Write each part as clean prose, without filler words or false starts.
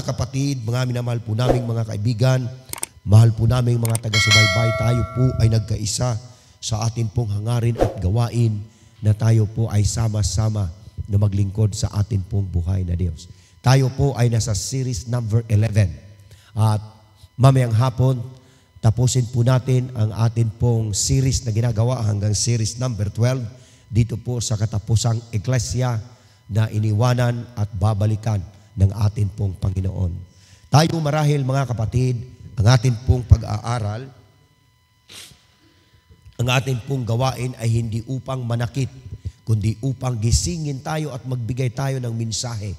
Mga kapatid, mga minamahal po naming mga kaibigan, mahal po naming mga taga-subaybay, tayo po ay nagkaisa sa atin pong hangarin at gawain na tayo po ay sama-sama na maglingkod sa atin pong buhay na Diyos. Tayo po ay nasa series number 11. At mamayang hapon, tapusin po natin ang atin pong series na ginagawa hanggang series number 12 dito po sa katapusang Iglesia na iniwanan at babalikan ng atin pong Panginoon. Tayo marahil mga kapatid, ang atin pong pag-aaral, ang atin pong gawain ay hindi upang manakit, kundi upang gisingin tayo at magbigay tayo ng mensahe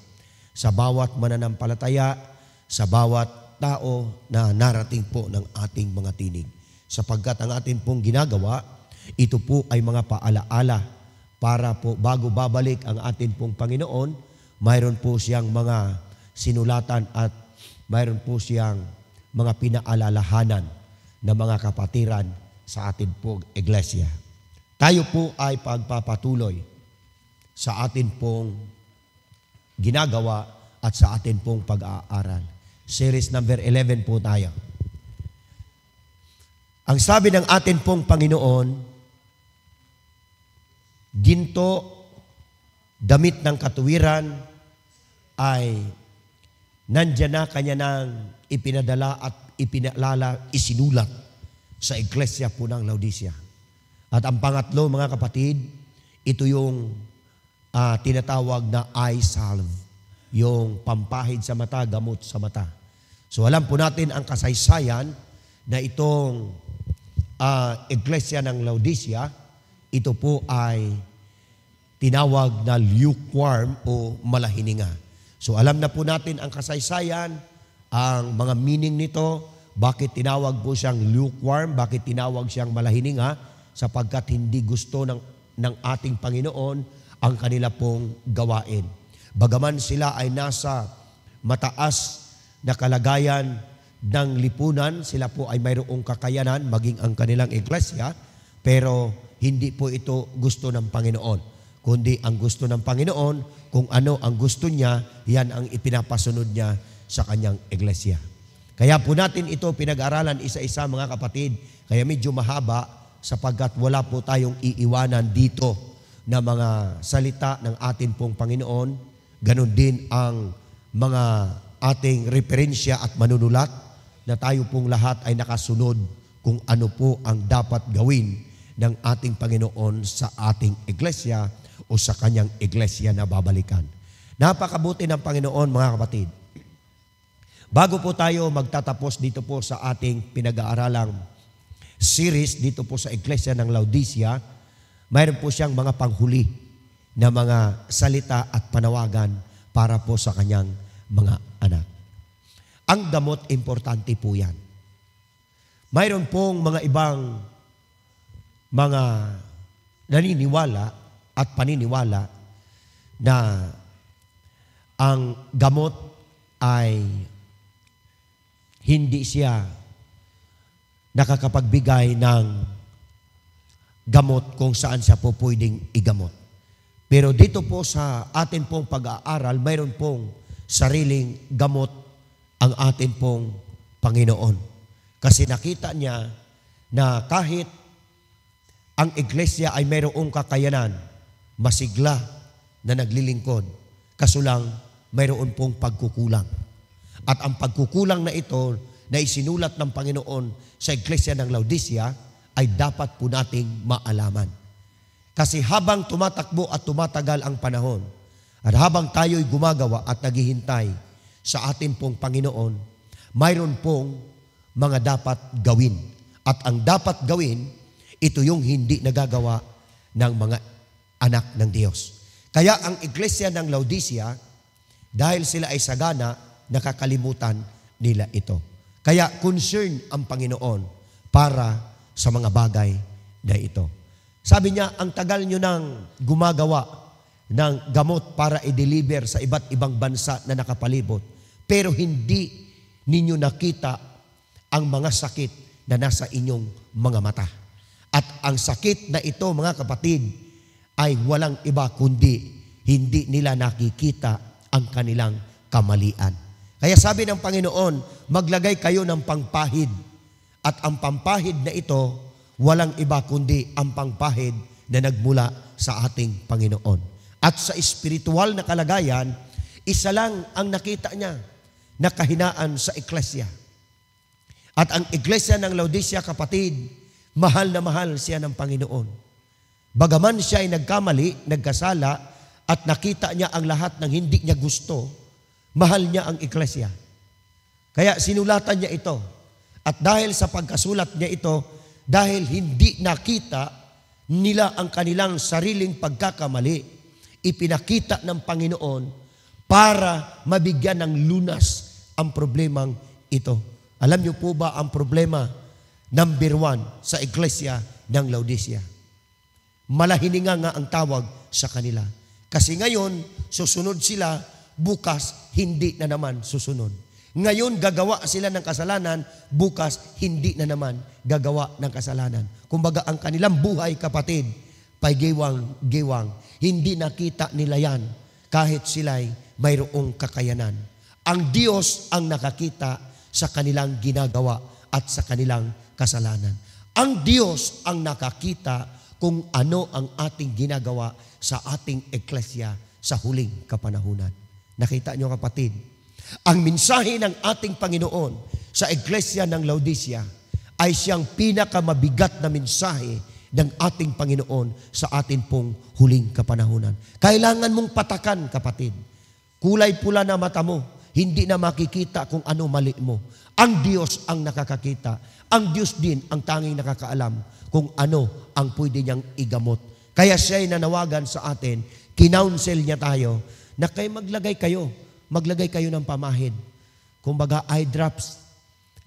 sa bawat mananampalataya, sa bawat tao na narating po ng ating mga tinig. Sapagkat ang atin pong ginagawa, ito po ay mga paalaala para po bago babalik ang atin pong Panginoon, mayroon po siyang mga sinulatan at mayroon po siyang mga pinaalalahanan na mga kapatiran sa atin pong iglesia. Tayo po ay pagpapatuloy sa atin pong ginagawa at sa atin pong pag-aaral. Series number 11 po tayo. Ang sabi ng atin pong Panginoon, ginto, damit ng katuwiran, ay nandyan na kanya nang ipinadala at isinulat sa iglesia po ng Laodicea. At ang pangatlo, mga kapatid, ito yung tinatawag na eye salve, yung pampahid sa mata, gamot sa mata. So alam po natin ang kasaysayan na itong iglesia ng Laodicea, ito po ay tinawag na lukewarm o malahininga. So alam na po natin ang kasaysayan, ang mga meaning nito, bakit tinawag po siyang lukewarm, bakit tinawag siyang malahininga, sapagkat hindi gusto ng ating Panginoon ang kanila pong gawain. Bagaman sila ay nasa mataas na kalagayan ng lipunan, sila po ay mayroong kakayanan maging ang kanilang iglesia, pero hindi po ito gusto ng Panginoon. Kundi ang gusto ng Panginoon, kung ano ang gusto niya, yan ang ipinapasunod niya sa kanyang iglesia. Kaya po natin ito pinag-aralan isa-isa mga kapatid, kaya medyo mahaba sapagkat wala po tayong iiwanan dito na mga salita ng atin pong Panginoon. Ganon din ang mga ating referensya at manunulat na tayo pong lahat ay nakasunod kung ano po ang dapat gawin ng ating Panginoon sa ating iglesia o sa kanyang iglesia na babalikan. Napakabuti ng Panginoon mga kapatid. Bago po tayo magtatapos dito po sa ating pinag-aaralang series dito po sa iglesia ng Laodicea, mayroon po siyang mga panghuli na mga salita at panawagan para po sa kanyang mga anak. Ang gamot, importante po yan. Mayroon pong mga ibang mga naniniwala at paniniwala na ang gamot ay hindi siya nakakapagbigay ng gamot kung saan siya po pwedeng igamot. Pero dito po sa atin pong pag-aaral, mayroon pong sariling gamot ang atin pong Panginoon. Kasi nakita niya na kahit ang iglesia ay mayroong kakayanan, masigla na naglilingkod, kaso lang mayroon pong pagkukulang. At ang pagkukulang na ito na isinulat ng Panginoon sa iglesia ng Laodicea ay dapat po nating maalaman. Kasi habang tumatakbo at tumatagal ang panahon, at habang tayo'y gumagawa at naghihintay sa atin pong Panginoon, mayroon pong mga dapat gawin. At ang dapat gawin, ito yung hindi nagagawa ng mga anak ng Diyos. Kaya ang iglesia ng Laodicea, dahil sila ay sagana, nakakalimutan nila ito. Kaya concern ang Panginoon para sa mga bagay na ito. Sabi niya, ang tagal nyo nang gumagawa ng gamot para i-deliver sa iba't ibang bansa na nakapalibot, pero hindi ninyo nakita ang mga sakit na nasa inyong mga mata. At ang sakit na ito, mga kapatid, ay walang iba kundi hindi nila nakikita ang kanilang kamalian. Kaya sabi ng Panginoon, maglagay kayo ng pangpahid. At ang pampahid na ito, walang iba kundi ang pangpahid na nagmula sa ating Panginoon. At sa espiritual na kalagayan, isa lang ang nakita niya na kahinaan sa Iglesia. At ang Iglesia ng Laodicea, kapatid, mahal na mahal siya ng Panginoon. Bagaman siya ay nagkamali, nagkasala, at nakita niya ang lahat ng hindi niya gusto, mahal niya ang Iglesia. Kaya sinulatan niya ito. At dahil sa pagkasulat niya ito, dahil hindi nakita nila ang kanilang sariling pagkakamali, ipinakita ng Panginoon para mabigyan ng lunas ang problemang ito. Alam niyo po ba ang problema number 1 sa Iglesia ng Laodicea? Malahininga nga ang tawag sa kanila. Kasi ngayon, susunod sila, bukas, hindi na naman susunod. Ngayon, gagawa sila ng kasalanan, bukas, hindi na naman gagawa ng kasalanan. Kumbaga, ang kanilang buhay, kapatid, pay-giwang-giwang. Hindi nakita nila yan kahit sila'y mayroong kakayanan. Ang Diyos ang nakakita sa kanilang ginagawa at sa kanilang kasalanan. Ang Diyos ang nakakita kung ano ang ating ginagawa sa ating Iglesia sa huling kapanahunan. Nakita niyo, kapatid, ang mensahe ng ating Panginoon sa Iglesia ng Laodicea ay siyang pinakamabigat na mensahe ng ating Panginoon sa atin pong huling kapanahunan. Kailangan mong patakan, kapatid. Kulay pula na mata mo, hindi na makikita kung ano mali mo. Ang Diyos ang nakakakita. Ang Diyos din ang tanging nakakaalam kung ano ang pwede niyang igamot. Kaya siya ay nanawagan sa atin, kinounsel niya tayo, na kayo maglagay kayo ng pamahid. Kumbaga, eye drops,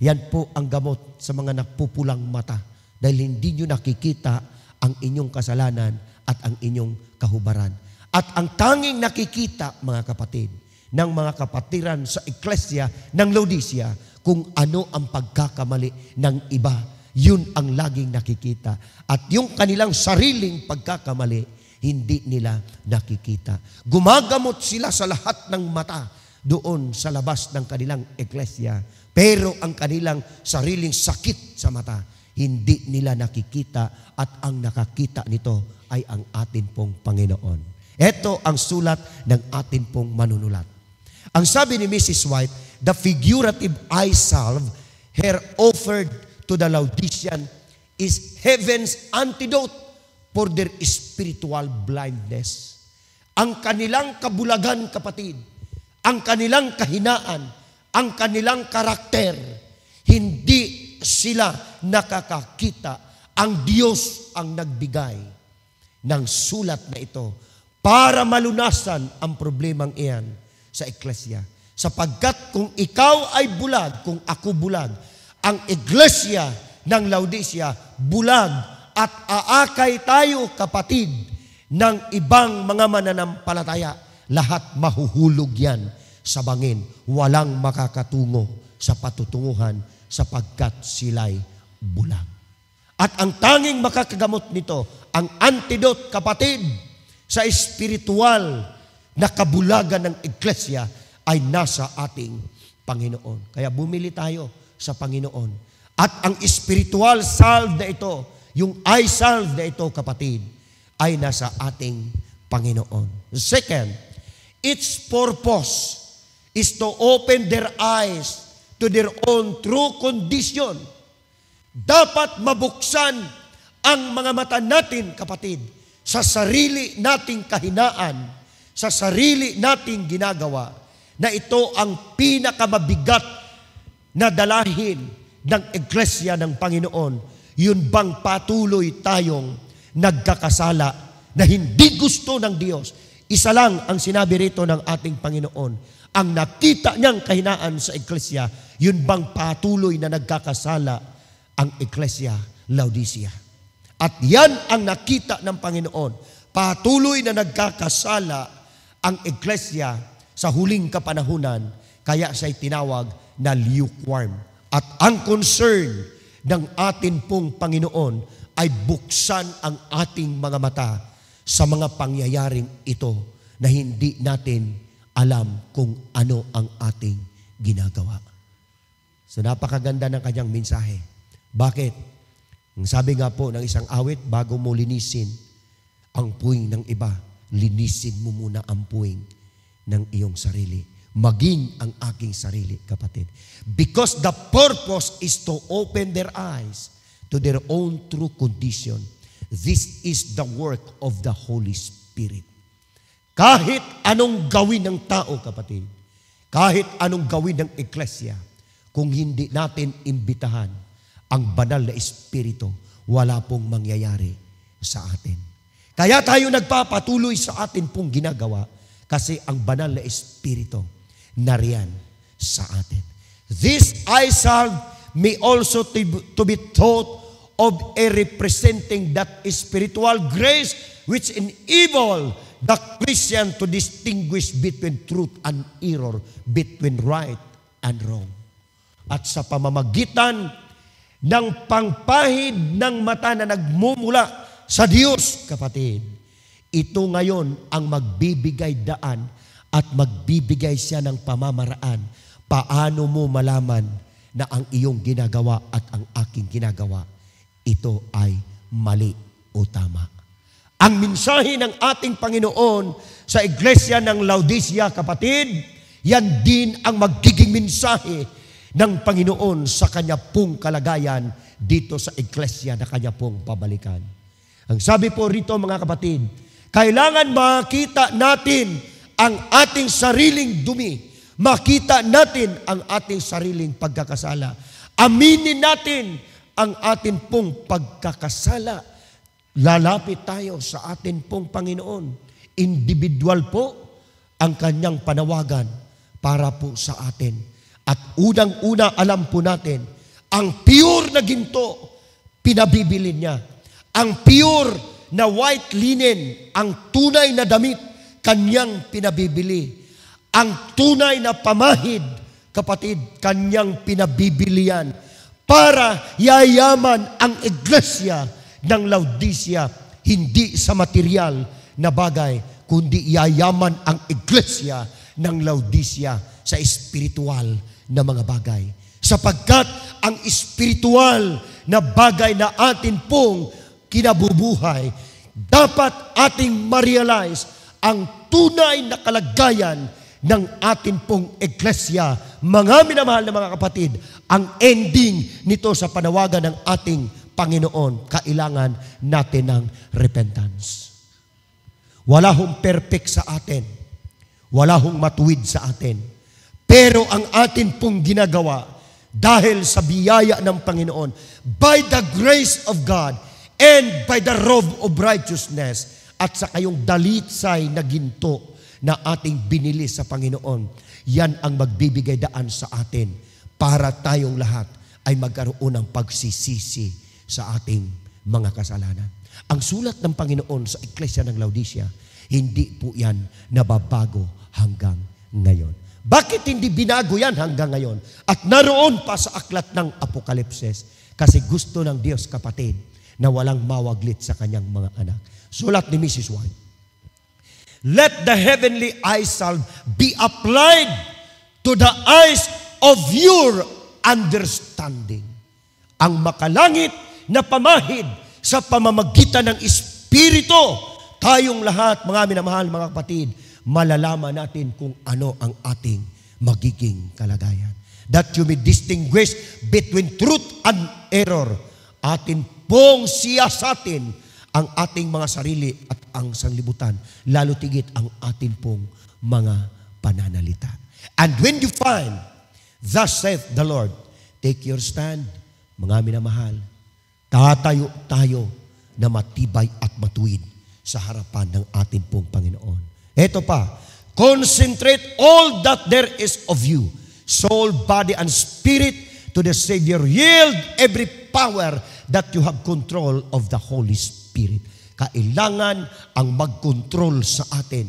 yan po ang gamot sa mga napupulang mata. Dahil hindi nyo nakikita ang inyong kasalanan at ang inyong kahubaran. At ang tanging nakikita, mga kapatid, ng mga kapatiran sa Iglesia ng Laodicea, kung ano ang pagkakamali ng iba, yun ang laging nakikita. At yung kanilang sariling pagkakamali, hindi nila nakikita. Gumagamot sila sa lahat ng mata doon sa labas ng kanilang Iglesia. Pero ang kanilang sariling sakit sa mata, hindi nila nakikita at ang nakakita nito ay ang atin pong Panginoon. Ito ang sulat ng atin pong manunulat. Ang sabi ni Mrs. White, the figurative eye salve her offered to the Laodicean is heaven's antidote for their spiritual blindness. Ang kanilang kabulagan, kapatid, ang kanilang kahinaan, ang kanilang karakter, hindi sila nakakakita. Ang Diyos ang nagbigay ng sulat na ito para malunasan ang problemang iyan sa Iglesia. Sapagkat kung ikaw ay bulag, kung ako bulag, ang Iglesia ng Laodicea bulag at aakay tayo, kapatid, ng ibang mga mananampalataya. Lahat mahuhulog yan sa bangin. Walang makakatungo sa patutunguhan sapagkat sila'y bulag. At ang tanging makakagamot nito, ang antidote, kapatid, sa espiritual na kabulagan ng Iglesia ay nasa ating Panginoon. Kaya bumili tayo sa Panginoon. At ang spiritual salve na ito, yung eye salve na ito, kapatid, ay nasa ating Panginoon. Second, its purpose is to open their eyes to their own true condition. Dapat mabuksan ang mga mata natin, kapatid, sa sarili nating kahinaan, sa sarili nating ginagawa, na ito ang pinakamabigat na dalahin ng Iglesia ng Panginoon. Yun bang patuloy tayong nagkakasala na hindi gusto ng Diyos? Isa lang ang sinabi rito ng ating Panginoon. Ang nakita niyang kahinaan sa Iglesia, yun bang patuloy na nagkakasala ang Iglesia Laodicea. At yan ang nakita ng Panginoon. Patuloy na nagkakasala ang Iglesia sa huling kapanahunan, kaya siya'y tinawag na lukewarm. At ang concern ng atin pong Panginoon ay buksan ang ating mga mata sa mga pangyayaring ito na hindi natin alam kung ano ang ating ginagawa. So napakaganda ng kanyang mensahe. Bakit? Ang sabi nga po ng isang awit, bago mo linisin ang puwing ng iba, linisin mo muna ang puwing ng iyong sarili. Maging ang aking sarili, kapatid. Because the purpose is to open their eyes to their own true condition. This is the work of the Holy Spirit. Kahit anong gawin ng tao, kapatid, kahit anong gawin ng Iglesia, kung hindi natin imbitahan ang banal na Espiritu, wala pong mangyayari sa atin. Kaya tayo nagpapatuloy sa atin pong ginagawa kasi ang banal na Espiritu nariyan sa atin. This eye salve may also to be taught of a representing that spiritual grace which enable the Christian to distinguish between truth and error, between right and wrong. At sa pamamagitan ng pangpahid ng mata na nagmumula sa Diyos, kapatid, ito ngayon ang magbibigay daan at magbibigay siya ng pamamaraan. Paano mo malaman na ang iyong ginagawa at ang aking ginagawa, ito ay mali o tama? Ang mensahe ng ating Panginoon sa Iglesia ng Laodicea, kapatid, yan din ang magiging mensahe ng Panginoon sa kanya pong kalagayan dito sa Iglesia na kanya pong pabalikan. Ang sabi po rito, mga kapatid, kailangan makita natin ang ating sariling dumi. Makita natin ang ating sariling pagkakasala. Aminin natin ang ating pong pagkakasala. Lalapit tayo sa atin pong Panginoon. Individual po ang kanyang panawagan para po sa atin. At unang-una alam po natin, ang pure na ginto, pinabibili niya. Ang pure na white linen, ang tunay na damit, kanyang pinabibili. Ang tunay na pamahid, kapatid, kanyang pinabibilian para yayaman ang Iglesia ng Laodicea, hindi sa material na bagay, kundi yayaman ang Iglesia ng Laodicea sa espiritual na mga bagay. Sapagkat ang espiritual na bagay na atin pong kinabubuhay, dapat ating ma-realize ang tunay na kalagayan ng atin pong Iglesia. Mga minamahal na mga kapatid, ang ending nito sa panawagan ng ating Panginoon, kailangan natin ng repentance. Wala hong perfect sa atin. Wala hong matuwid sa atin. Pero ang atin pong ginagawa, dahil sa biyaya ng Panginoon, by the grace of God, and by the robe of righteousness, at sa kayong dalitsay na ginto na ating binili sa Panginoon, yan ang magbibigay daan sa atin para tayong lahat ay magkaroon ng pagsisisi sa ating mga kasalanan. Ang sulat ng Panginoon sa Iglesia ng Laodicea, hindi po yan nababago hanggang ngayon. Bakit hindi binago yan hanggang ngayon? At naroon pa sa aklat ng Apokalipsis, kasi gusto ng Diyos, kapatid, na walang mawaglit sa kanyang mga anak. Sulat ni Mrs. White, let the heavenly eye salve be applied to the eyes of your understanding. Ang makalangit na pamahid sa pamamagitan ng Espiritu, tayong lahat, mga minamahal, mga kapatid, malalaman natin kung ano ang ating magiging kalagayan. That you may distinguish between truth and error. Atin pong siyasatin ang ating mga sarili at ang sanglibutan, lalo tigit ang atin pong mga pananalita. And when you find, thus saith the Lord, take your stand, mga minamahal, tatayo tayo na matibay at matuwid sa harapan ng atin pong Panginoon. Ito pa, concentrate all that there is of you, soul, body, and spirit to the Savior. Yield every power that you have control of the Holy Spirit. Kailangan ang mag-control sa atin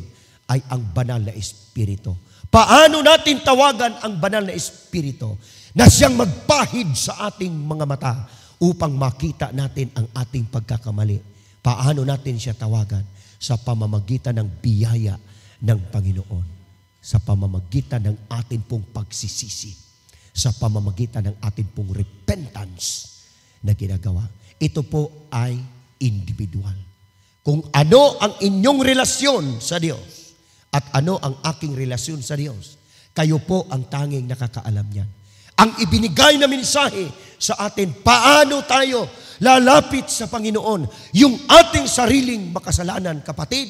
ay ang banal na Espiritu. Paano natin tawagan ang banal na Espiritu na siyang magpahid sa ating mga mata upang makita natin ang ating pagkakamali? Paano natin siya tawagan? Sa pamamagitan ng biyaya ng Panginoon. sa pamamagitan ng atin pong pagsisisi, sa pamamagitan ng atin pong repentance na ginagawa. Ito po ay individual. Kung ano ang inyong relasyon sa Diyos at ano ang aking relasyon sa Diyos, kayo po ang tanging nakakaalam niyan. Ang ibinigay na mensahe sa atin, paano tayo lalapit sa Panginoon, yung ating sariling makasalanan, kapatid,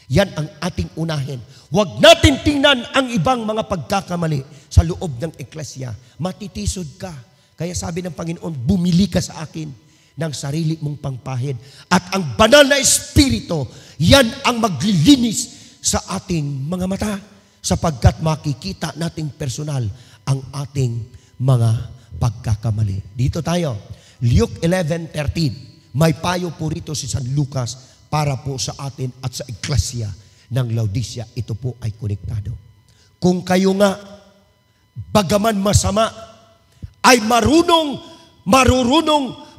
yan ang ating unahin. Huwag natin tingnan ang ibang mga pagkakamali sa loob ng eklesya. Matitisod ka. Kaya sabi ng Panginoon, bumili ka sa akin ng sarili mong pangpahid. At ang banal na Espiritu, yan ang maglilinis sa ating mga mata, sapagkat makikita nating personal ang ating mga pagkakamali. Dito tayo, Luke 11:13. May payo po rito si San Lucas para po sa atin at sa eklesya ng Laodicea. Ito po ay konektado. Kung kayo nga, bagaman masama, ay marurunong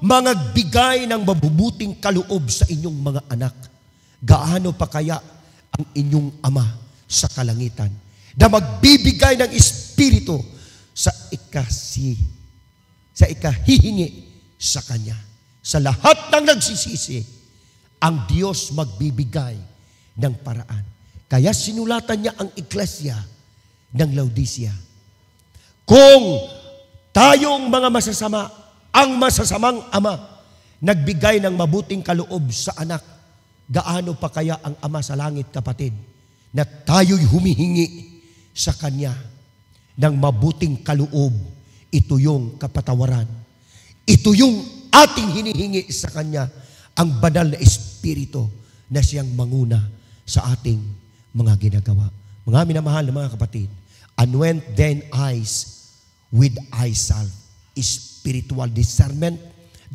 magbigay ng mabubuting kaloob sa inyong mga anak, gaano pa kaya ang inyong Ama sa kalangitan na magbibigay ng Espiritu sa ikahihingi sa Kanya. Sa lahat ng nagsisisi, ang Diyos magbibigay ng paraan. Kaya sinulatan niya ang eklesya ng Laodicea. Kung tayong mga masasama, ang masasamang ama, nagbigay ng mabuting kaloob sa anak, gaano pa kaya ang Ama sa langit, kapatid, na tayo'y humihingi sa Kanya ng mabuting kaloob. Ito yung kapatawaran. Ito yung ating hinihingi sa Kanya, ang banal na Espiritu na siyang manguna sa ating mga ginagawa. Mga minamahal na mga kapatid, anoint then eyes with eye salve, spiritual discernment,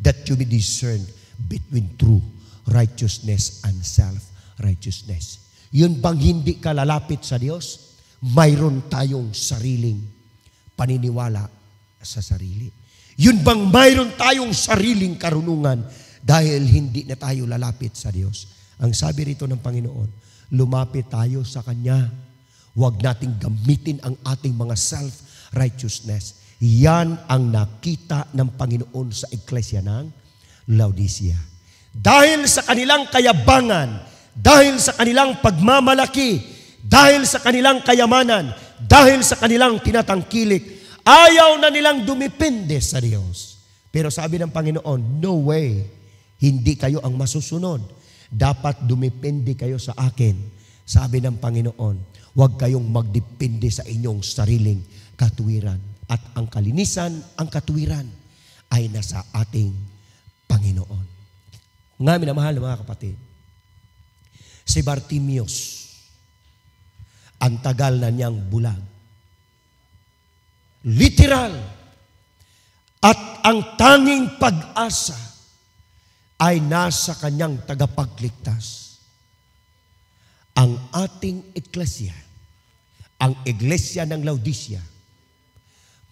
that you may discern between true righteousness and self-righteousness. Yun bang hindi ka lalapit sa Diyos? Mayroon tayong sariling paniniwala sa sarili. Yun bang mayroon tayong sariling karunungan dahil hindi na tayo lalapit sa Diyos? Ang sabi rito ng Panginoon, lumapit tayo sa Kanya. Huwag nating gamitin ang ating mga self-righteousness. Yan ang nakita ng Panginoon sa eklesya ng Laodicea. Dahil sa kanilang kayabangan, dahil sa kanilang pagmamalaki, dahil sa kanilang kayamanan, dahil sa kanilang tinatangkilik, ayaw na nilang dumipende sa Diyos. Pero sabi ng Panginoon, no way, hindi kayo ang masusunod. Dapat dumipende kayo sa akin. Sabi ng Panginoon, huwag kayong magdepende sa inyong sariling katuwiran. At ang kalinisan, ang katuwiran ay nasa ating Panginoon. Nga minamahal na mga kapatid, si Bartimeus, ang tagal na niyang bulag. Literal. At ang tanging pag-asa ay nasa kanyang tagapagligtas. Ang ating eklesya, ang iglesia ng Laodicea,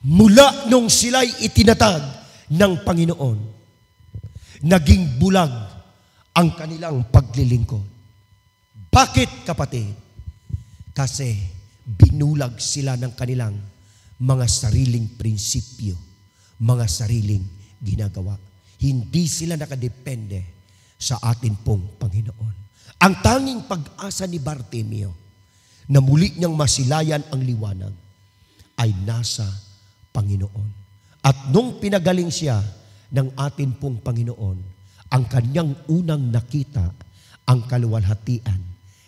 mula nung sila'y itinatag ng Panginoon, naging bulag ang kanilang paglilingkod. Bakit, kapatid? Kasi binulag sila ng kanilang mga sariling prinsipyo, mga sariling ginagawa. Hindi sila nakadepende sa atin pong Panginoon. Ang tanging pag-asa ni Bartimeo na muli niyang masilayan ang liwanag ay nasa Panginoon. At nung pinagaling siya ng atin pong Panginoon, ang kanyang unang nakita ang kaluwalhatian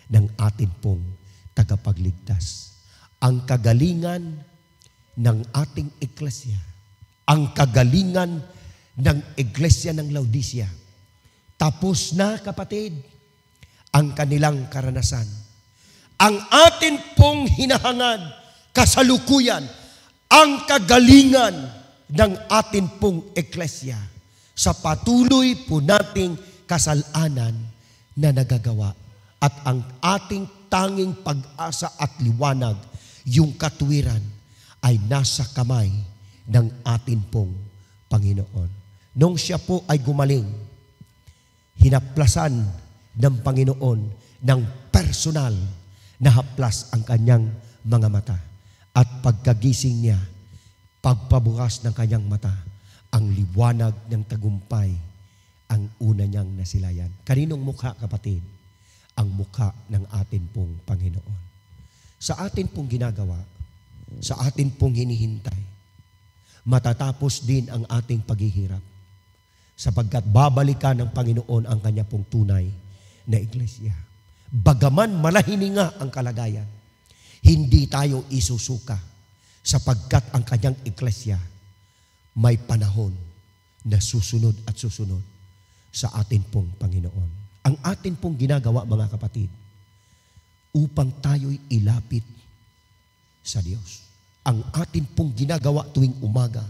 ng atin pong tagapagligtas. Ang kagalingan ng ating eklesya, ang kagalingan ng iglesia ng Laodicea. Tapos na, kapatid, ang kanilang karanasan. Ang atin pong hinahangad kasalukuyan, ang kagalingan ng atin pong eklesya sa patuloy po nating kasalanan na nagagawa. At ang ating tanging pag-asa at liwanag, yung katuwiran, ay nasa kamay ng atin pong Panginoon. Nung siya po ay gumaling, hinaplasan ng Panginoon ng personal na haplas ang kanyang mga mata. At pagkagising niya, pagpabukas ng kanyang mata, ang liwanag ng tagumpay ang una niyang nasilayan. Kaninong mukha, kapatid? Ang mukha ng atin pong Panginoon. Sa atin pong ginagawa, sa atin pong hinihintay, matatapos din ang ating paghihirap. Sapagkat babalikan ng Panginoon ang kanya pong tunay na iglesia. Bagaman malahininga ang kalagayan, hindi tayo isusuka sapagkat ang kanyang iglesia may panahon na susunod at susunod sa atin pong Panginoon. Ang atin pong ginagawa, mga kapatid, upang tayo'y ilapit sa Diyos. Ang atin pong ginagawa tuwing umaga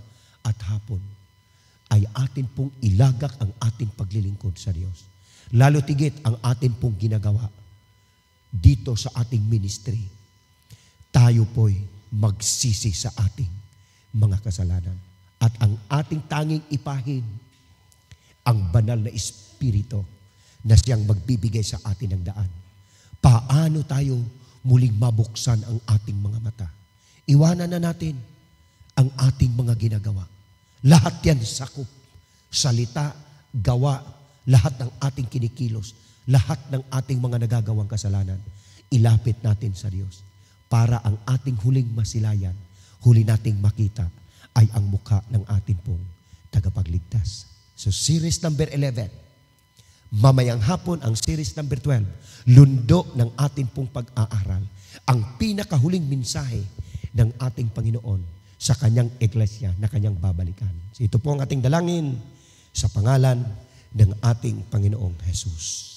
at hapon ay atin pong ilagak ang ating paglilingkod sa Diyos. Lalo tigit ang atin pong ginagawa dito sa ating ministry. Tayo po'y magsisi sa ating mga kasalanan. At ang ating tanging ipahid, ang banal na Espiritu na siyang magbibigay sa atin ng daan. Paano tayo muling mabuksan ang ating mga mata? Iwanan na natin ang ating mga ginagawa. Lahat yan sakop. Salita, gawa, lahat ng ating kinikilos, lahat ng ating mga nagagawang kasalanan, ilapit natin sa Diyos para ang ating huling masilayan, huli nating makita ay ang mukha ng ating pong tagapagligtas. So series number 11, mamayang hapon ang series number 12, lundo ng ating pong pag-aaral, ang pinakahuling mensahe ng ating Panginoon sa kanyang iglesia na kanyang babalikan. So ito po ang ating dalangin sa pangalan ng ating Panginoong Jesus.